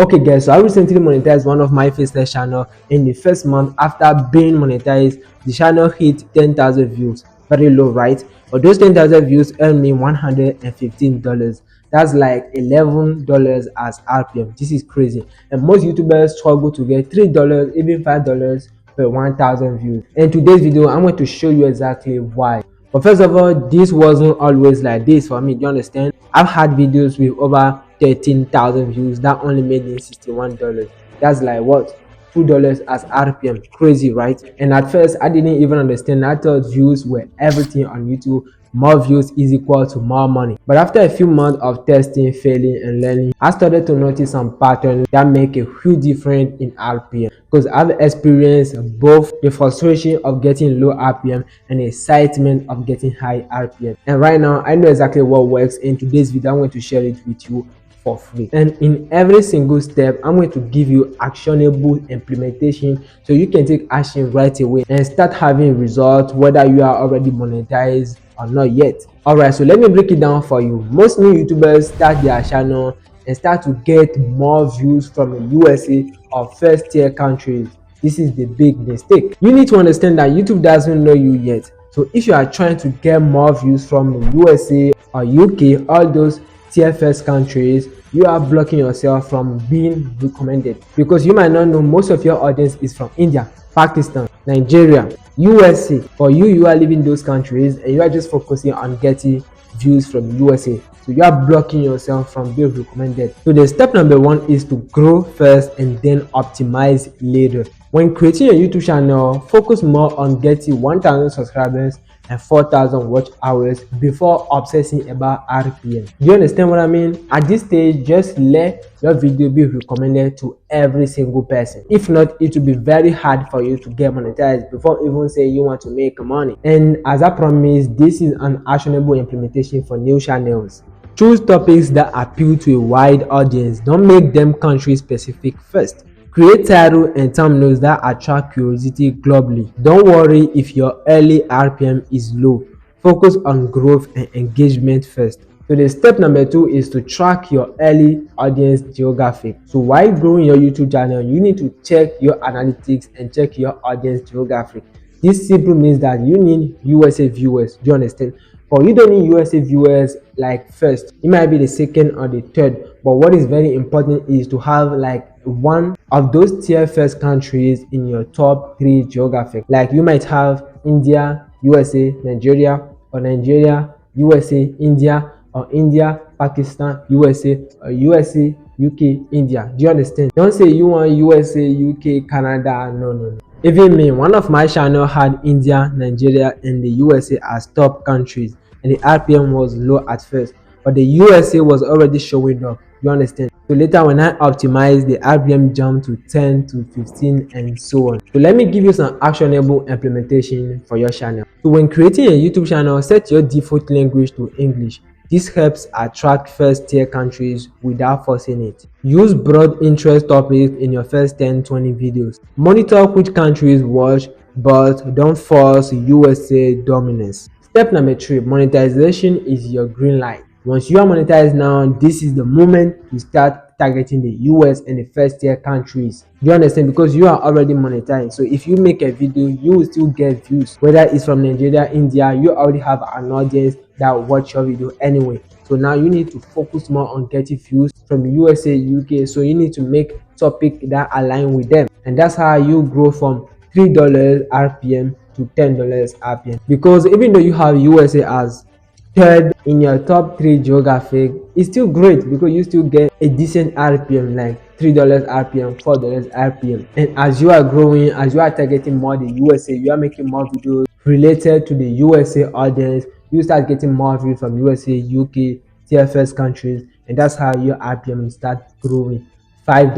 Okay guys, so I recently monetized one of my Faceless channel. In the first month after being monetized, the channel hit 10,000 views. Very low, right? But those 10,000 views earned me $115. That's like $11 as RPM. This is crazy. And most YouTubers struggle to get $3, even $5 per 1,000 views. In today's video, I'm going to show you exactly why. But first of all, this wasn't always like this for me. Do you understand? I've had videos with over 13,000 views that only made me $61. That's like what? $2 as RPM. Crazy, right? And at first, I didn't even understand. I thought views were everything on YouTube. More views is equal to more money. But after a few months of testing, failing, and learning, I started to notice some patterns that make a huge difference in RPM. Because I've experienced both the frustration of getting low RPM and the excitement of getting high RPM. And right now, I know exactly what works. In today's video, I'm going to share it with you for free. And in every single step, I'm going to give you actionable implementation so you can take action right away and start having results, whether you are already monetized or not yet. Alright, so let me break it down for you. Most new YouTubers start their channel and start to get more views from the USA or first tier countries. This is the big mistake. You need to understand that YouTube doesn't know you yet. So if you are trying to get more views from the USA or UK, all those tier first countries, you are blocking yourself from being recommended, because you might not know most of your audience is from India, Pakistan, Nigeria, USA, or you are living those countries and you are just focusing on getting views from USA. So you are blocking yourself from being recommended. So the step number one is to grow first and then optimize later. When creating a YouTube channel, focus more on getting 1,000 subscribers and 4,000 watch hours before obsessing about RPM. Do you understand what I mean? At this stage, just let your video be recommended to every single person. If not, it will be very hard for you to get monetized before even say you want to make money. And as I promised, this is an actionable implementation for new channels. Choose topics that appeal to a wide audience. Don't make them country specific first. Create title and thumbnails that attract curiosity globally. Don't worry if your early RPM is low. Focus on growth and engagement first. So the step number two is to track your early audience geographic. So while growing your YouTube channel, you need to check your analytics and check your audience geographic. This simply means that you need USA viewers. Do you understand? But you don't need USA viewers like first. It might be the second or the third. But what is very important is to have like one of those tier first countries in your top 3 geographic. Like you might have India, USA, Nigeria, or Nigeria, USA, India, or India, Pakistan, USA, or USA, UK, India. Do you understand? Don't say you want USA, UK, Canada. No. Even me, one of my channel had India, Nigeria, and the USA as top countries, and the RPM was low at first, but the USA was already showing up. You understand? So later when I optimized, the RPM jumped to 10 to 15 and so on. So let me give you some actionable implementation for your channel. So when creating a YouTube channel, set your default language to English. This helps attract first tier countries without forcing it. Use broad interest topics in your first 10-20 videos. Monitor which countries watch, but don't force USA dominance. Step number 3, monetization is your green light. Once you are monetized now, this is the moment to start targeting the US and the first tier countries. Do you understand? Because you are already monetized. So if you make a video, you will still get views. Whether it's from Nigeria, India, you already have an audience that will watch your video anyway. So now you need to focus more on getting views from USA, UK. So you need to make topic that align with them. And that's how you grow from $3 RPM to $10 RPM. Because even though you have USA as third in your top 3 geographic, it's still great because you still get a decent RPM like $3 RPM, $4 RPM. And as you are growing, as you are targeting more the USA, you are making more videos related to the USA audience, you start getting more views from USA, UK, tier first countries, and that's how your RPM start growing. $5,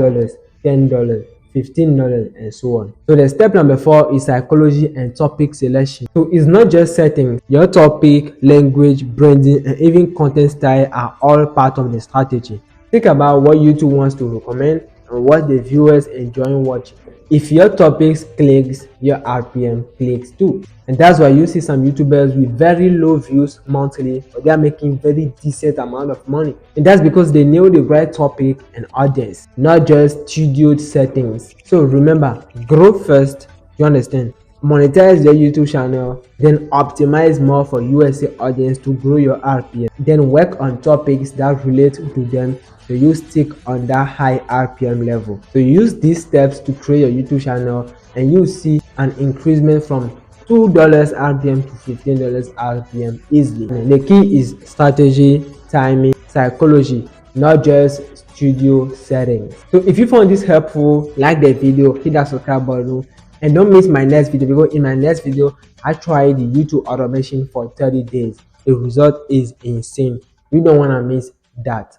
$10, $15, and so on. So the step number 4 is psychology and topic selection. So it's not just settings. Your topic, language, branding, and even content style are all part of the strategy. Think about what YouTube wants to recommend on what the viewers enjoy watching. If your topics clicks, your RPM clicks too. And that's why you see some YouTubers with very low views monthly, but they are making very decent amount of money. And that's because they know the right topic and audience, not just studio settings. So remember, grow first, you understand? Monetize your YouTube channel, then optimize more for USA audience to grow your RPM. Then work on topics that relate to them so you stick on that high RPM level. So use these steps to create your YouTube channel and you see an increasement from $2 RPM to $15 RPM easily. And the key is strategy, timing, psychology, not just studio settings. So if you found this helpful, like the video, hit that subscribe button, and don't miss my next video, because in my next video I tried the YouTube automation for 30 days. The result is insane. You don't want to miss that.